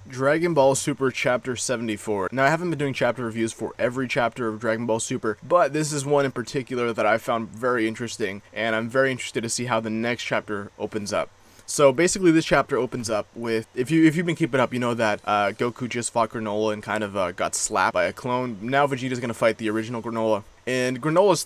Dragon Ball Super Chapter 74. Now, I haven't been doing chapter reviews for every chapter of Dragon Ball Super, but this is one in particular that I found very interesting, and I'm very interested to see how the next chapter opens up. So basically, this chapter opens up with, if you've been keeping up, you know that Goku just fought Granola and kind of got slapped by a clone. Now Vegeta's gonna fight the original Granola. And Granola's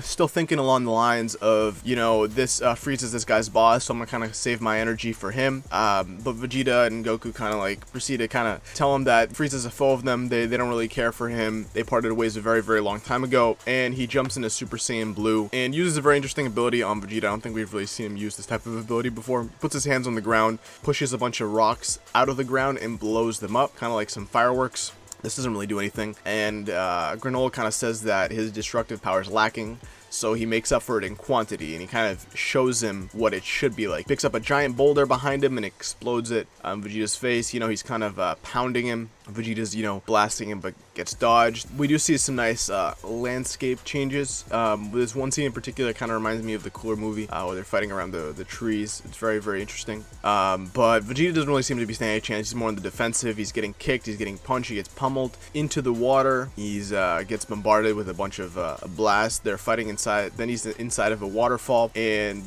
still thinking along the lines of, you know, this Frieza's this guy's boss, so I'm gonna kind of save my energy for him. But Vegeta and Goku kind of like proceed to kind of tell him that Frieza's a foe of them. They don't really care for him. They parted ways a very, very long time ago. And he jumps into Super Saiyan Blue and uses a very interesting ability on Vegeta. I don't think we've really seen him use this type of ability before. Puts his hands on the ground, pushes a bunch of rocks out of the ground and blows them up, kind of like some fireworks. This doesn't really do anything, and Granola kind of says that his destructive power is lacking, so he makes up for it in quantity, and he kind of shows him what it should be like. Picks up a giant boulder behind him and explodes it on Vegeta's face. You know, he's kind of pounding him. Vegeta's, you know, blasting him, but gets dodged. We do see some nice landscape changes. This one scene in particular kind of reminds me of the Cooler movie, where they're fighting around the trees. It's very, very interesting. But Vegeta doesn't really seem to be standing a chance. He's more on the defensive. He's getting kicked. He's getting punched. He gets pummeled into the water. He's gets bombarded with a bunch of blasts. They're fighting inside. Then he's inside of a waterfall, and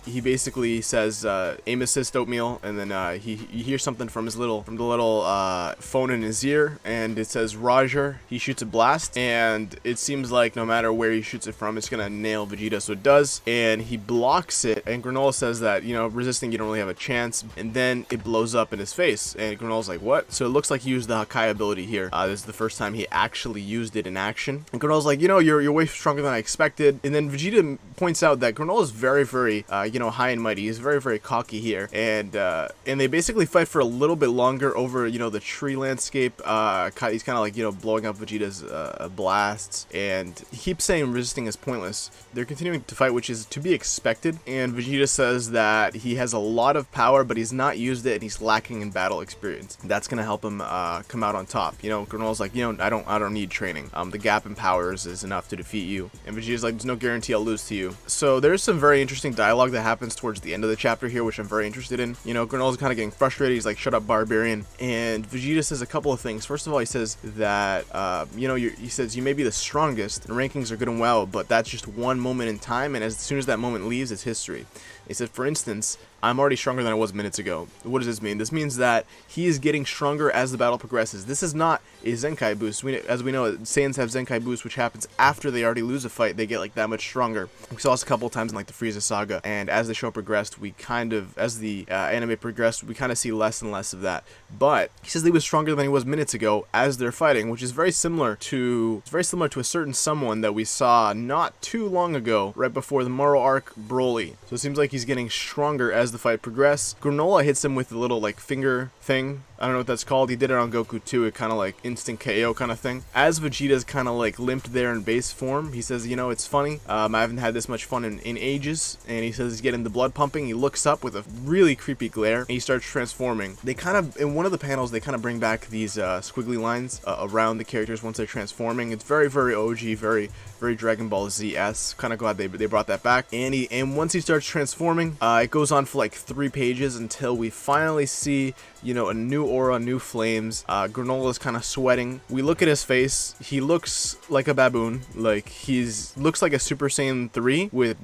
he basically says, "Aim assist oatmeal," and then he hears something from the little phone in his ear, and it says Roger. He shoots a blast, and it seems like no matter where he shoots it from, it's gonna nail Vegeta, so it does, and he blocks it, and Granola says that, you know, resisting, you don't really have a chance, and then it blows up in his face, and Granola's like, what? So it looks like he used the Hakai ability here. This is the first time he actually used it in action, and Granola's like, you know, you're way stronger than I expected, and then Vegeta points out that Granola's very, very, you know, high and mighty. He's very, very cocky here, and they basically fight for a little bit longer over, you know, the tree landscape. He's kind of like, you know, blowing up Vegeta's blasts, and he keeps saying resisting is pointless. They're continuing to fight, which is to be expected, and Vegeta says that he has a lot of power, but he's not used it, and he's lacking in battle experience. That's gonna help him come out on top. You know, Granola's like, you know, I don't need training. The gap in powers is enough to defeat you, and Vegeta's like, there's no guarantee I'll lose to you. So there's some very interesting dialogue that happens towards the end of the chapter here, which I'm very interested in. You know, Granola's kind of getting frustrated. He's like, shut up, barbarian, and Vegeta says a couple of things. First of all, he says that you know, he says you may be the strongest, and rankings are good and well, but that's just one moment in time, and as soon as that moment leaves, it's history. He said, for instance, I'm already stronger than I was minutes ago. What does this mean? This means that he is getting stronger as the battle progresses. This is not a Zenkai boost. As we know, Saiyans have Zenkai boost, which happens after they already lose a fight. They get like that much stronger. We saw this a couple of times in like the Frieza saga, and as the show progressed, we kind of, as the anime progressed, we kind of see less and less of that. But he says he was stronger than he was minutes ago as they're fighting, which is very similar to a certain someone that we saw not too long ago, right before the Moro arc, Broly. So it seems like he's getting stronger as the fight progresses. Granola hits him with a little like finger thing. I don't know what that's called. He did it on Goku too. It kind of like instant KO kind of thing. As Vegeta's kind of like limped there in base form, he says, you know, it's funny. I haven't had this much fun in ages. And he says he's getting the blood pumping. He looks up with a really creepy glare, and he starts transforming. They kind of, in one of the panels, they kind of bring back these squiggly lines around the characters once they're transforming. It's very, very OG, very, very Dragon Ball Z-esque. Kind of glad they brought that back. And once he starts transforming, it goes on for like 3 pages until we finally see, you know, a new aura, new flames. Granola's kind of sweating. We look at his face. He looks like a baboon. Like looks like a Super Saiyan 3 with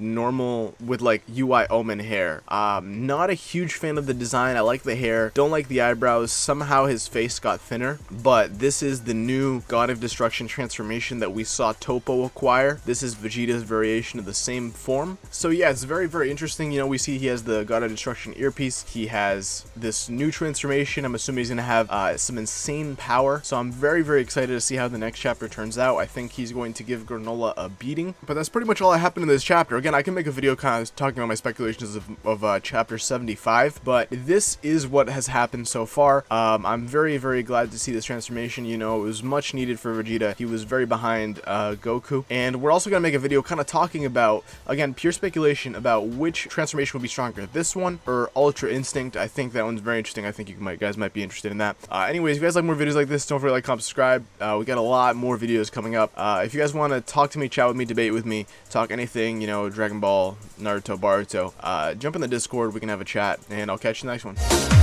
like UI Omen hair. Not a huge fan of the design. I like the hair. Don't like the eyebrows. Somehow his face got thinner. But this is the new God of Destruction transformation that we saw Toppo acquire. This is Vegeta's variation of the same form. So yeah, it's very, very interesting. You know, we see he has the God of Destruction earpiece. He has this new transformation. I'm assuming he's gonna have some insane power, so I'm very, very excited to see how the next chapter turns out. I think he's going to give Granola a beating, but that's pretty much all that happened in this chapter. Again, I can make a video kind of talking about my speculations of chapter 75, but this is what has happened so far. I'm very, very glad to see this transformation. You know, it was much needed for Vegeta. He was very behind Goku, and we're also gonna make a video kind of talking about, again, pure speculation about which transformation would be stronger, this one or Ultra Instinct. I think that one's very interesting. I think you guys might be interested in that. Anyways, if you guys like more videos like this, don't forget to like, comment, subscribe. We got a lot more videos coming up. If you guys want to talk to me, chat with me, debate with me, talk anything, you know, Dragon Ball, Naruto, Boruto, jump in the Discord. We can have a chat, and I'll catch you in the next one.